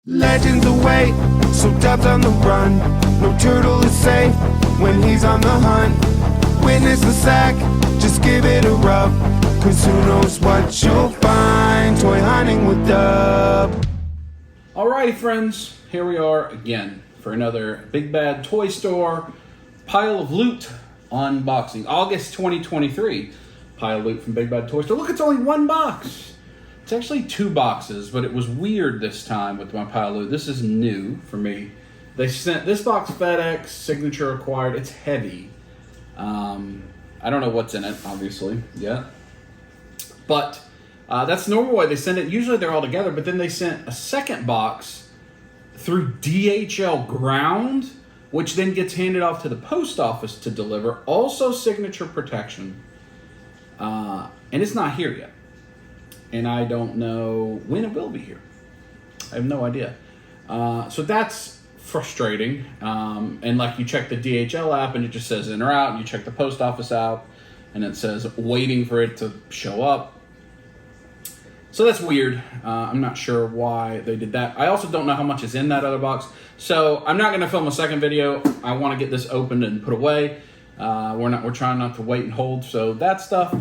Legends await, so dubs on the run. No turtle is safe when he's on the hunt. Witness the sack, just give it a rub. Cause who knows what you'll find. Toy hunting with Dub. Alrighty friends, here we are again for another Big Bad Toy Store Pile of Loot unboxing. August 2023 Pile of Loot from Big Bad Toy Store. Look, it's only one box. It's actually two boxes, but it was weird this time with my Pile of Loot. This is new for me. They sent this box FedEx, signature required. It's heavy. I don't know what's in it, obviously, yet. But that's the normal way they send it. Usually they're all together, but then they sent a second box through DHL Ground, which then gets handed off to the post office to deliver. Also signature protection. And it's not here yet. And I don't know when it will be here. I have no idea. So that's frustrating. And like you check the DHL app and it just says in or out. And you check the post office app and it says waiting for it to show up. So that's weird. I'm not sure why they did that. I also don't know how much is in that other box. So I'm not going to film a second video. I want to get this opened and put away. We're trying not to wait and hold. So that stuff,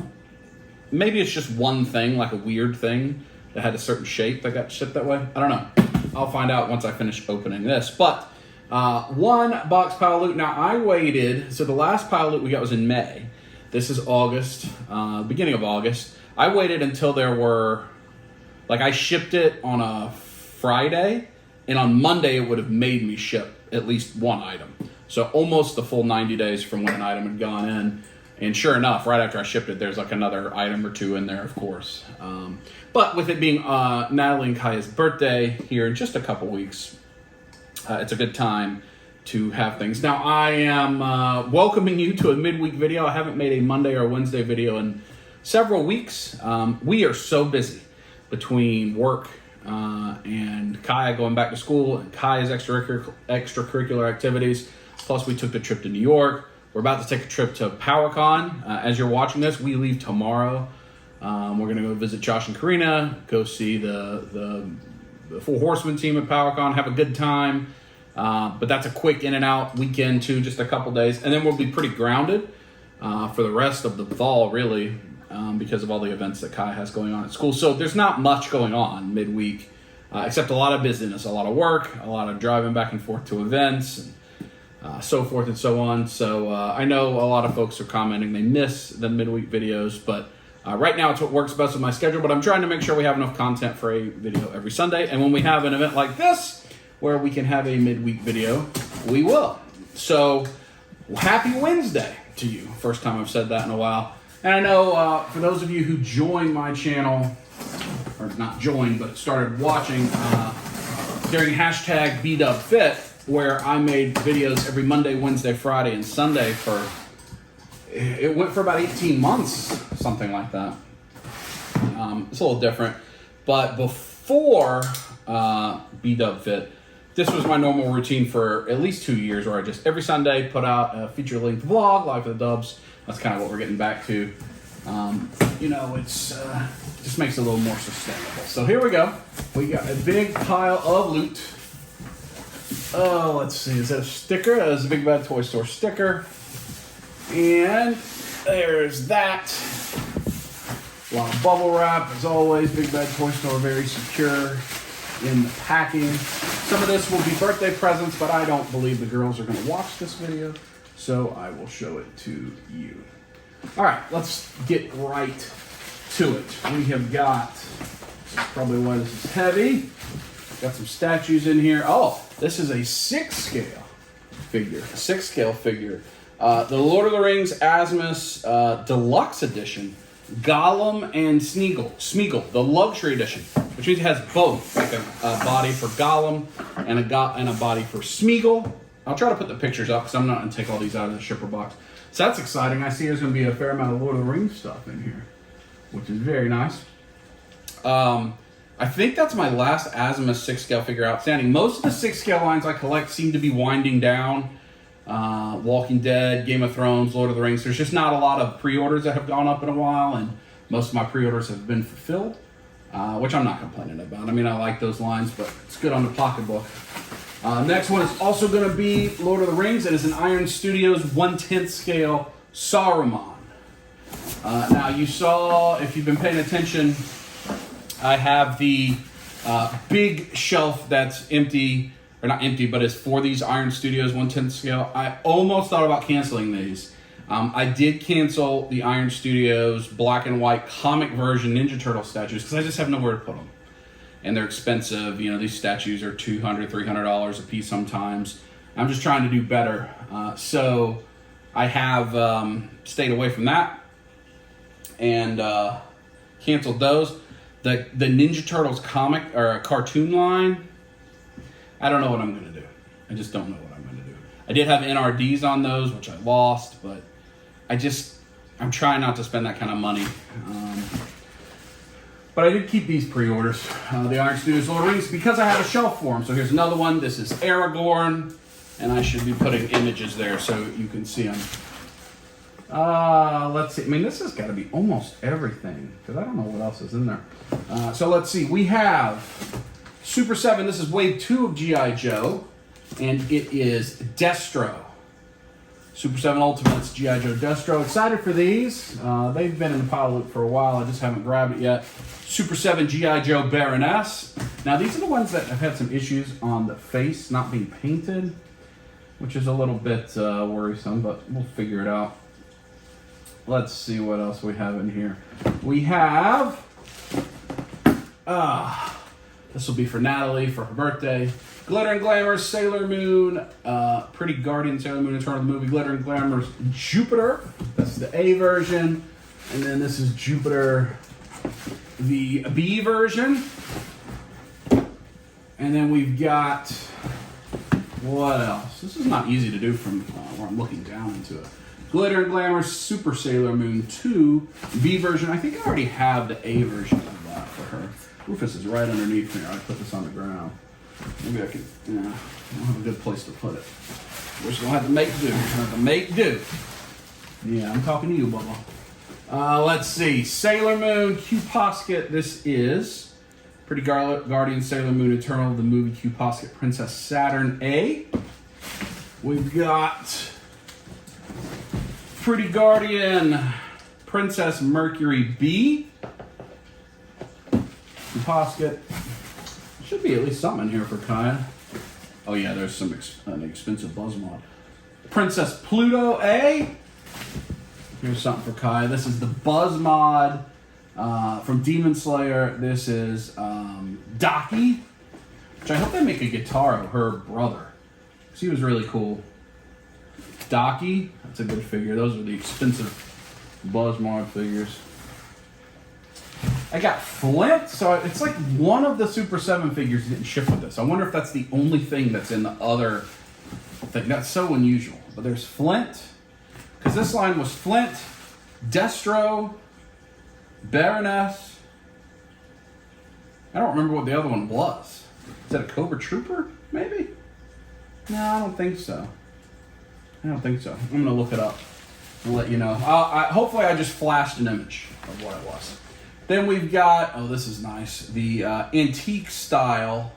maybe it's just one thing, like a weird thing that had a certain shape that got shipped that way. I don't know. I'll find out once I finish opening this. But one box Pile of Loot. Now I waited. So the last Pile of Loot we got was in May. This is August, beginning of August. I waited until there were, like I shipped it on a Friday, and on Monday it would have made me ship at least one item. So almost the full 90 days from when an item had gone in. And sure enough, right after I shipped it, there's like another item or two in there, of course. But with it being Natalie and Kaya's birthday here in just a couple weeks, it's a good time to have things. Now, I am welcoming you to a midweek video. I haven't made a Monday or Wednesday video in several weeks. We are so busy between work and Kaya going back to school and Kaya's extracurricular activities. Plus, we took the trip to New York. We're about to take a trip to PowerCon. As you're watching this, we leave tomorrow. We're going to go visit Josh and Karina, go see the Four Horsemen team at PowerCon, have a good time. But that's a quick in and out weekend too, just a couple days. And then we'll be pretty grounded for the rest of the fall, really, because of all the events that Kai has going on at school. So there's not much going on midweek, except a lot of busyness, a lot of work, a lot of driving back and forth to events, and so forth and so on. So I know a lot of folks are commenting they miss the midweek videos, but right now it's what works best with my schedule. But I'm trying to make sure we have enough content for a video every Sunday. And when we have an event like this, where we can have a midweek video, we will. So happy Wednesday to you. First time I've said that in a while. And I know for those of you who joined my channel, or not joined, but started watching during hashtag BDubFit, where I made videos every Monday, Wednesday, Friday, and Sunday it went for about 18 months, something like that. It's a little different. But before BDubFit, this was my normal routine for at least 2 years, where I just every Sunday put out a feature-length vlog, live for the Dubs. That's kind of what we're getting back to. You know, it's just makes it a little more sustainable. So here we go. We got a big pile of loot. Oh, let's see. Is that a sticker? That is a Big Bad Toy Store sticker. And there's that. A lot of bubble wrap, as always. Big Bad Toy Store, very secure in the packing. Some of this will be birthday presents, but I don't believe the girls are going to watch this video, so I will show it to you. All right, let's get right to it. We have got, this is probably why this is heavy. Got some statues in here. Oh, this is a 6-scale figure. A 6-scale figure. The Lord of the Rings Asmus Deluxe Edition. Gollum and Smeagol, the luxury edition, which means it has both, like a body for Gollum and a body for Smeagol. I'll try to put the pictures up because I'm not going to take all these out of the shipper box. So that's exciting. I see there's going to be a fair amount of Lord of the Rings stuff in here, which is very nice. I think that's my last Asmus 6-scale figure outstanding. Most of the 6-scale lines I collect seem to be winding down. Walking Dead, Game of Thrones, Lord of the Rings. There's just not a lot of pre-orders that have gone up in a while, and most of my pre-orders have been fulfilled. which I'm not complaining about. I mean, I like those lines, but it's good on the pocketbook. Next one is also going to be Lord of the Rings. It is an Iron Studios 1/10 scale Saruman. Now, you saw, if you've been paying attention, I have the big shelf that's empty, or not empty, but it's for these Iron Studios 1/10 scale. I almost thought about canceling these. I did cancel the Iron Studios black and white comic version Ninja Turtle statues because I just have nowhere to put them. And they're expensive. You know, these statues are $200, $300 a piece sometimes. I'm just trying to do better. So I have stayed away from that and canceled those. The Ninja Turtles comic or cartoon line, I don't know what I'm going to do. I just don't know what I'm going to do. I did have NRDs on those, which I lost, but I'm trying not to spend that kind of money. But I did keep these pre-orders, the Iron Studios Lord of the Rings, because I have a shelf for them. So here's another one. This is Aragorn, and I should be putting images there so you can see them. Let's see. I mean, this has got to be almost everything, because I don't know what else is in there. So let's see. We have Super 7. This is Wave 2 of G.I. Joe, and it is Destro. Super 7 Ultimates, G.I. Joe Destro. Excited for these. They've been in the pile loop for a while. I just haven't grabbed it yet. Super 7 G.I. Joe Baroness. Now, these are the ones that have had some issues on the face not being painted, which is a little bit worrisome, but we'll figure it out. Let's see what else we have in here. We have, this will be for Natalie for her birthday. Glitter and Glamour, Sailor Moon, Pretty Guardian, Sailor Moon, Eternal the movie, Glitter and Glamour's Jupiter. That's the A version. And then this is Jupiter, the B version. And then we've got, what else? This is not easy to do from where I'm looking down into it. Glitter and Glamour Super Sailor Moon 2 B version. I think I already have the A version of that for her. Rufus is right underneath here. I put this on the ground. Maybe I can, I don't have a good place to put it. We're just going to have to make do. We're going to have to make do. Yeah, I'm talking to you, Bubba. Let's see. Sailor Moon Q Posket. This is Pretty Guardian Sailor Moon Eternal, the movie Q Posket Princess Saturn A. We've got Pretty Guardian Princess Mercury B. Q Posket. Should be at least something in here for Kaya. Oh yeah, there's some an expensive buzz mod. Princess Pluto A. Here's something for Kaya. This is the buzz mod from Demon Slayer. This is Daki, which I hope they make a guitar of her brother. Because he was really cool. Daki, that's a good figure. Those are the expensive buzz mod figures. I got Flint, so it's like one of the Super 7 figures didn't ship with this. I wonder if that's the only thing that's in the other thing. That's so unusual. But there's Flint, because this line was Flint, Destro, Baroness. I don't remember what the other one was. Is that a Cobra Trooper, maybe? No, I don't think so. I don't think so. I'm going to look it up and let you know. Hopefully I just flashed an image of what it was. Then we've got, oh, this is nice, the antique style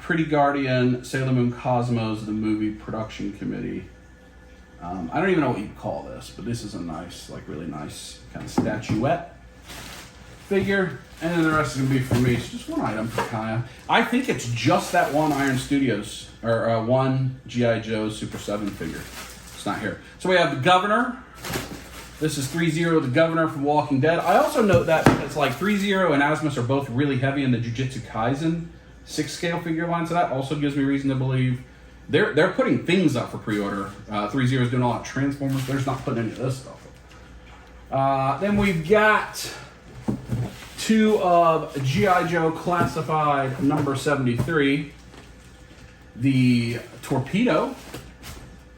Pretty Guardian Sailor Moon Cosmos, the movie production committee. I don't even know what you call this, but this is a nice, like really nice kind of statuette figure. And then the rest is going to be for me. It's just one item for Kaya. I think it's just that one Iron Studios, or one G.I. Joe Super 7 figure. It's not here. So we have the Governor. This is 3-0, the Governor from Walking Dead. I also note that it's like 3-0 and Asmus are both really heavy in the Jujutsu Kaisen 6-scale figure line, so that also gives me reason to believe they're putting things up for pre-order. 3-0 is doing a lot of Transformers. They're just not putting any of this stuff up. Then we've got 2 of G.I. Joe Classified number 73, the Torpedo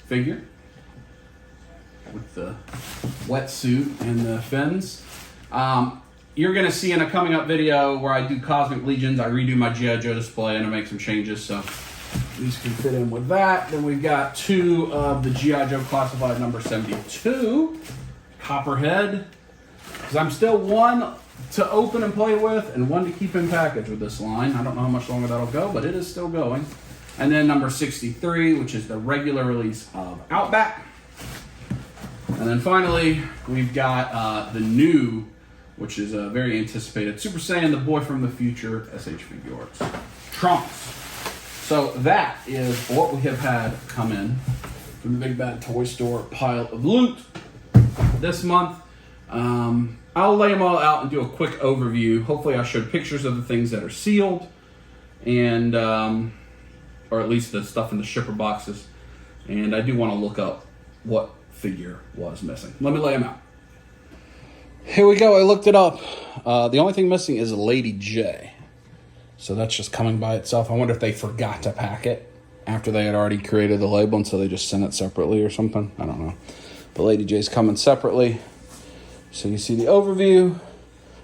figure with the wetsuit and the fins. You're going to see in a coming up video where I do Cosmic Legions, I redo my G.I. Joe display and I make some changes, so these can fit in with that. Then we've got 2 of the G.I. Joe Classified number 72, Copperhead, because I'm still one to open and play with, and one to keep in package with this line. I don't know how much longer that'll go, but it is still going. And then number 63, which is the regular release of Outback. And then finally, we've got the new, which is a very anticipated Super Saiyan, the Boy from the Future SH Figure Arts Trunks. So that is what we have had come in from the Big Bad Toy Store pile of loot this month. I'll lay them all out and do a quick overview. Hopefully I showed pictures of the things that are sealed, and or at least the stuff in the shipper boxes. And I do want to look up what figure was missing. Let me lay them out. Here we go. I looked it up. The only thing missing is Lady J. So that's just coming by itself. I wonder if they forgot to pack it after they had already created the label, and so they just sent it separately or something. I don't know. But Lady J's coming separately. So you see the overview.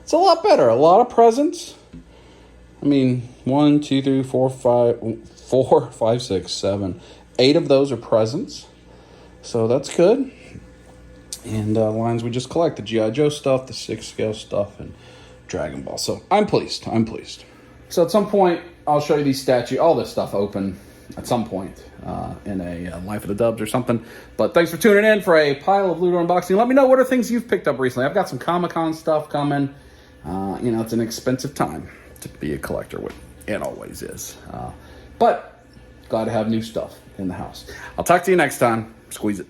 It's a lot better. A lot of presents. I mean, 1, 2, 3, 4, 5, 6, 7, 8 of those are presents. So that's good. And lines we just collect, the G.I. Joe stuff, the 6 scale stuff, and Dragon Ball. So I'm pleased. I'm pleased. So at some point, I'll show you these statues, all this stuff open at some point in a Life of the Dubs or something. But thanks for tuning in for a pile of loot unboxing. Let me know what are things you've picked up recently. I've got some Comic-Con stuff coming. You know, it's an expensive time to be a collector. It always is. But glad to have new stuff in the house. I'll talk to you next time. Squeeze it.